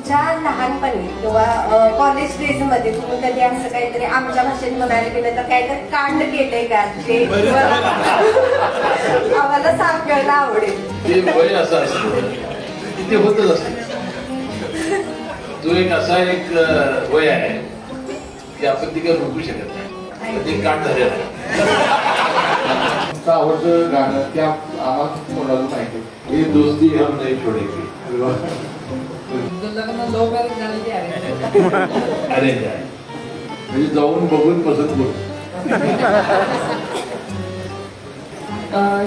तुमच्या लहानपणी किंवा कॉलेज डेज मध्ये तुम्ही कधी असं काहीतरी आमच्या भाषेत म्हणायला गेलं तर काहीतरी कांड केलंय का जे आम्हाला सांगायला आवडेल? ते वय असं असतं ते होतच असतं. तो एक असा एक वय आहे की आपण ती काही रोखू शकत नाही. ते कांड झालेलं आहे. तुमचं आवडतं गाणं त्या आम्हाला कोणाला माहिती ही दोस्ती हम नाही छोडेगी. लव मॅरेज झालेली आहे. अरेंज आहे म्हणजे जाऊन बघून पसंत करू.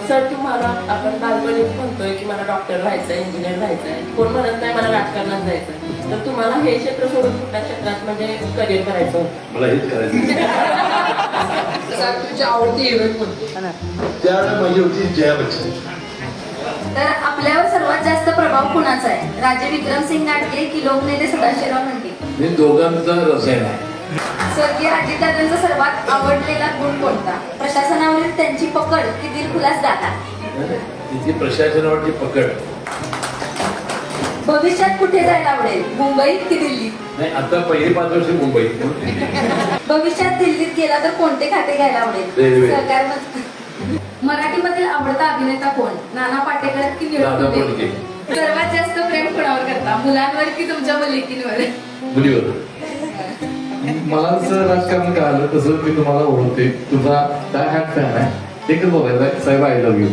सर तुम्हाला आपण बालपणीच म्हणतोय की मला डॉक्टर व्हायचंय, इंजिनियर व्हायचंय, कोण म्हणत नाही मला राजकारणात जायचंय, तर तुम्हाला हे क्षेत्र सोडून कुठल्या क्षेत्रात म्हणजे करिअर करायचं होतं? मला हेच करायचं. सर तुमची आवडती हिरोईन कोणती? त्यावेळेला माझी होती जया बच्चन. तर आपल्यावर सर्वात जास्त प्रभाव कुणाचा आहे? राजे विक्रमसिंग नाटके की लोकनेते सदाशिवराव म्हंडे? हे दोघांचा रसायन आहे. स्वर्गीय अजितदादांचा सर्वात आवडलेला गुण कोणता? प्रशासनावरील त्यांची पकड की दिलखुलास दादा? तिची प्रशासनावरची पकड. भविष्यात कुठे जायला आवडेल? मुंबईत की दिल्लीत? नाही आता पहिली 5 वर्ष मुंबईत. भविष्यात दिल्लीत गेला तर कोणते खाते घ्यायला आवडेल? रेल्वे. सरकारमध्ये. मराठीमधील आवडता अभिनेता कोण? नाना पाटेकर की दादा निळू कोंडके. सर्वात जास्त प्रेम कोणावर करता? मुलांवर की तुमच्या मुलीकींवर? मुलीवर. मला जसं राजकारण कळालं तसं मी तुम्हाला ओळखते. तुझा डाय हॅट फॅन आहे. एकच बोलायचं आहे, साहेब आय लव्ह यू.